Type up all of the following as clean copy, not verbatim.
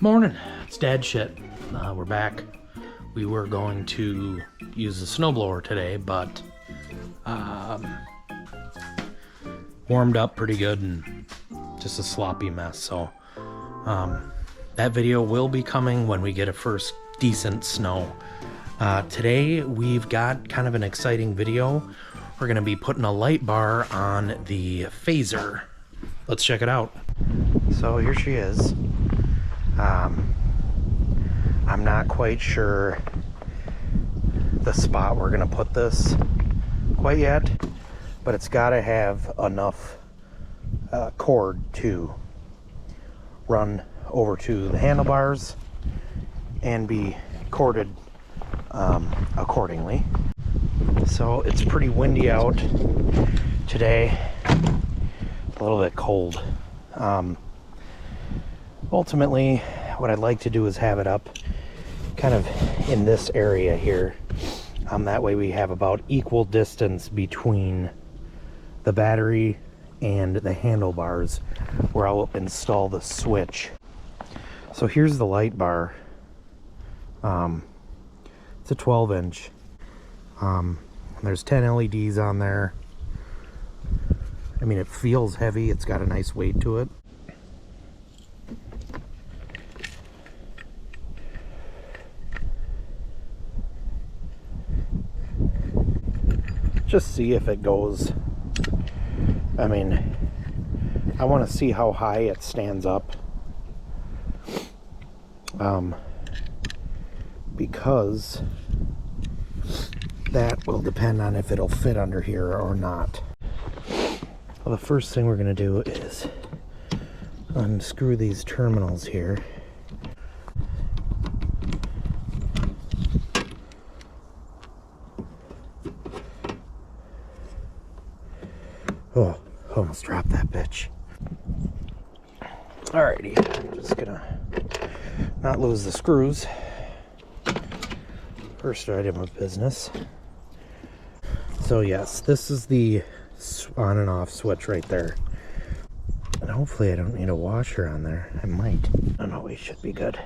Morning, it's dad shit. We're back. We were going to use the snowblower today, but warmed up pretty good and just a sloppy mess. So that video will be coming when we get a first decent snow. Today we've got kind of an exciting video. We're going to be putting a light bar on the phaser. Let's check it out. So here she is. I'm not quite sure the spot we're gonna put this quite yet, but it's got to have enough cord to run over to the handlebars and be corded accordingly. So it's pretty windy out today, a little bit cold. Ultimately, what I'd like to do is have it up kind of in this area here. That way we have about equal distance between the battery and the handlebars where I'll install the switch. So here's the light bar. It's a 12-inch. There's 10 LEDs on there. I mean, it feels heavy. It's got a nice weight to it. Just see if it goes. I mean, I want to see how high it stands up, because that will depend on if it'll fit under here or not. Well, the first thing we're going to do is unscrew these terminals here. Oh, almost dropped that bitch. Alrighty, I'm just gonna not lose the screws. First item of business. So yes, this is the on and off switch right there. And hopefully I don't need a washer on there. I might. Oh no, we should be good.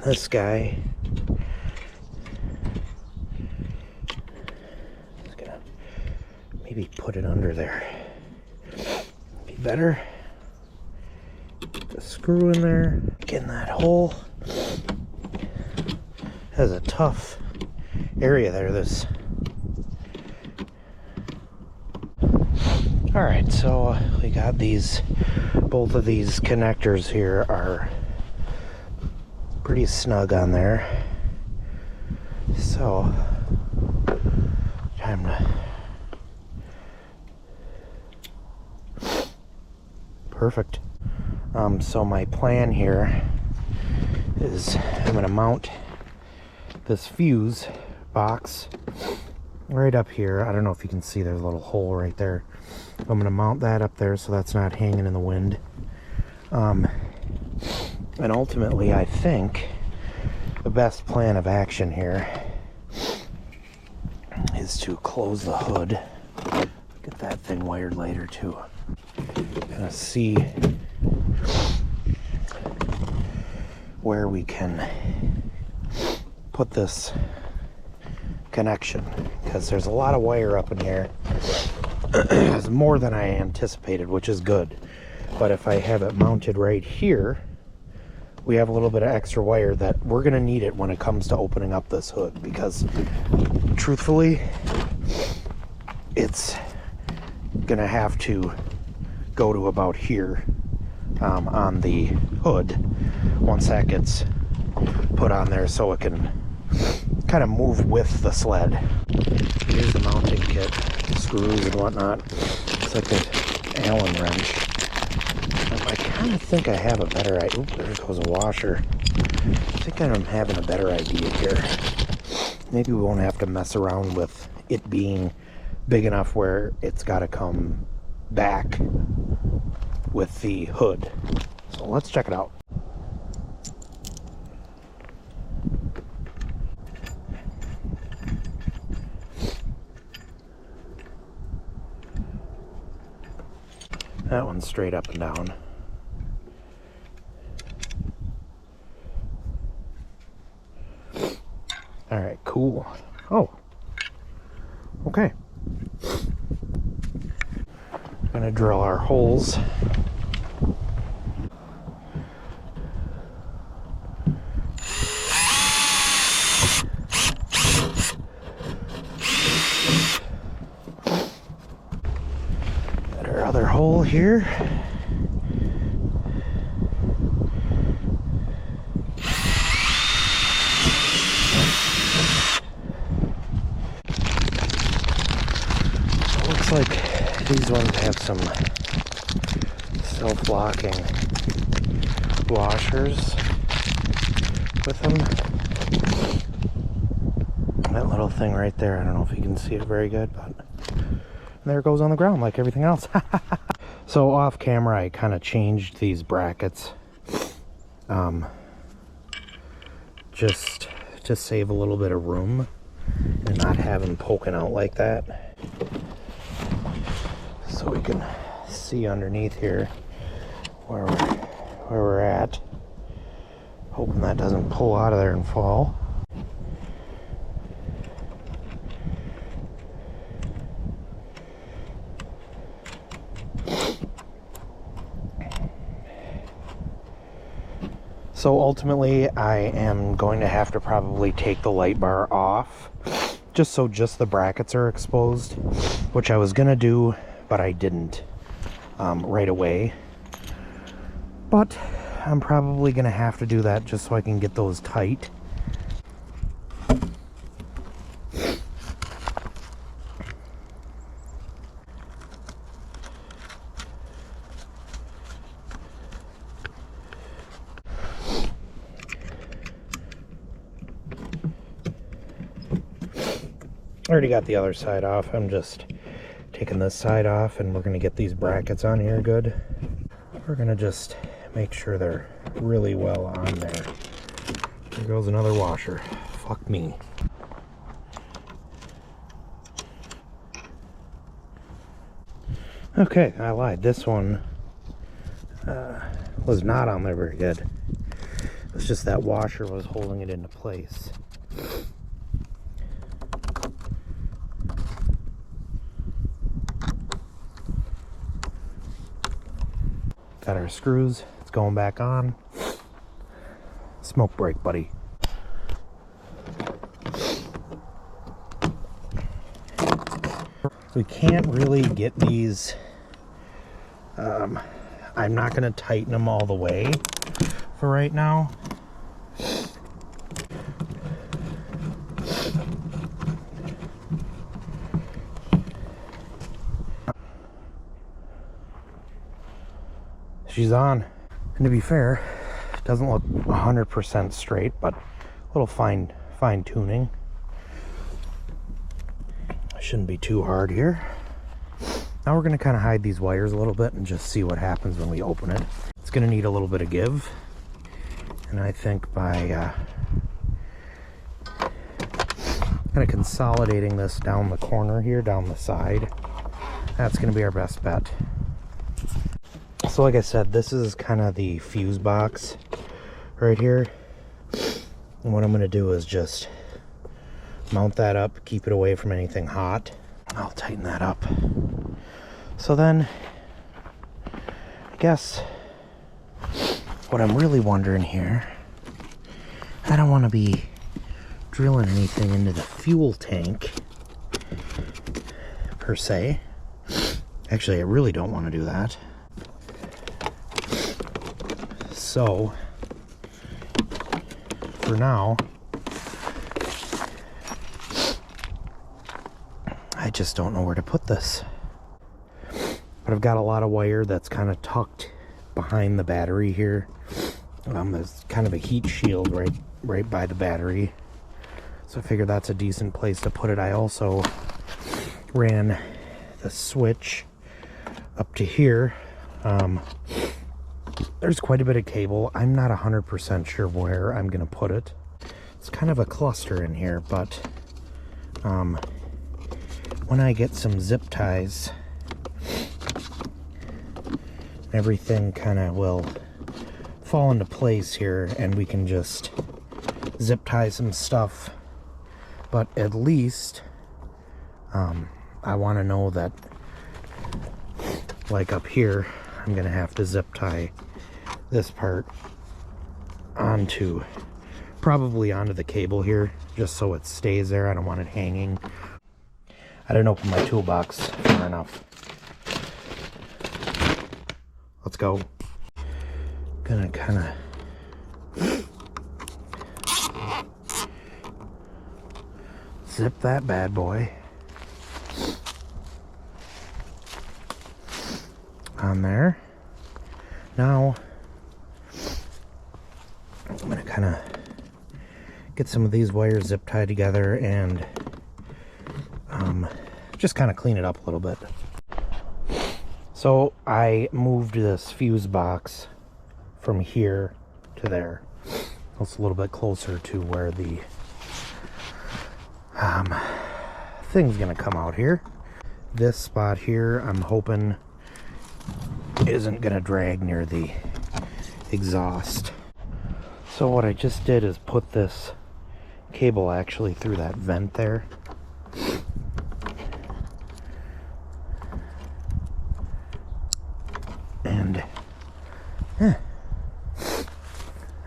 This guy is gonna maybe put it under there. Be better. Put the screw in there. Get in that hole. Has a tough area there. This. All right, so we got these. Both of these connectors here are pretty snug on there, so time to perfect. So my plan here is I'm going to mount this fuse box right up here. I don't know if you can see, there's a little hole right there. I'm going to mount that up there so that's not hanging in the wind. And ultimately, I think the best plan of action here is to close the hood. Get that thing wired later too. Kind of see where we can put this connection, because there's a lot of wire up in here. It's more than I anticipated, which is good. But if I have it mounted right here, we have a little bit of extra wire that we're going to need it when it comes to opening up this hood, because truthfully it's going to have to go to about here on the hood once that gets put on there, so it can kind of move with the sled. Here's the mounting kit, screws and whatnot. It's like an Allen wrench. I kind of think I have a better idea. Oop, there goes a washer. I think I'm having a better idea here. Maybe we won't have to mess around with it being big enough where it's got to come back with the hood. So let's check it out. That one's straight up and down. All right, cool. Oh, okay. Gonna drill our holes. Got our other hole here. Looks like these ones have some self-locking washers with them. That little thing right there, I don't know if you can see it very good, but there it goes on the ground like everything else. So off camera I kind of changed these brackets just to save a little bit of room and not have them poking out like that, so we can see underneath here where we're at. Hoping that doesn't pull out of there and fall. So ultimately I am going to have to probably take the light bar off just so just the brackets are exposed, which I was gonna do, but I didn't right away. But I'm probably gonna have to do that just so I can get those tight. I already got the other side off. I'm just taking this side off, and we're going to get these brackets on here good. We're going to just make sure they're really well on there. There goes another washer. Fuck me. Okay, I lied. This one was not on there very good. It's just that washer was holding it into place. Got our screws. It's going back on. Smoke break, buddy. We can't really get these. I'm not going to tighten them all the way for right now. She's on. And to be fair, it doesn't look 100% straight, but a little fine tuning. Shouldn't be too hard here. Now we're going to kind of hide these wires a little bit and just see what happens when we open it. It's going to need a little bit of give. And I think by kind of consolidating this down the corner here, down the side, that's going to be our best bet. So like I said, this is kind of the fuse box right here. And what I'm going to do is just mount that up, keep it away from anything hot. I'll tighten that up. So then, I guess what I'm really wondering here, I don't want to be drilling anything into the fuel tank, per se. Actually, I really don't want to do that. So, for now, I just don't know where to put this. But I've got a lot of wire that's kind of tucked behind the battery here. There's kind of a heat shield right by the battery. So I figured that's a decent place to put it. I also ran the switch up to here. There's quite a bit of cable. I'm not 100% sure where I'm going to put it. It's kind of a cluster in here, but when I get some zip ties, everything kind of will fall into place here, and we can just zip tie some stuff. But at least I want to know that, like up here, I'm gonna have to zip tie this part probably onto the cable here, just so it stays there. I don't want it hanging. I didn't open my toolbox far enough. Let's go. Gonna kind of zip that bad boy on there. Now I'm gonna kind of get some of these wires zip tied together and just kind of clean it up a little bit. So I moved this fuse box from here to there. It's a little bit closer to where the thing's gonna come out here. This spot here, I'm hoping isn't gonna drag near the exhaust. So what I just did is put this cable actually through that vent there. And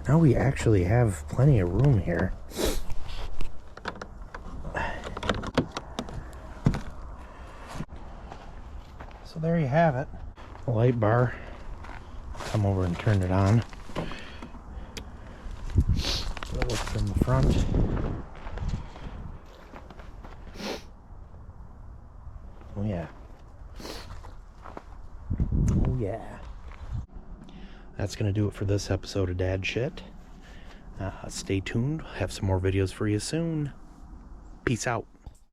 now we actually have plenty of room here. So there you have it. The light bar. Come over and turn it on. So it looks in the front. Oh yeah. Oh yeah. That's gonna do it for this episode of Dad Shit. Stay tuned. Have some more videos for you soon. Peace out.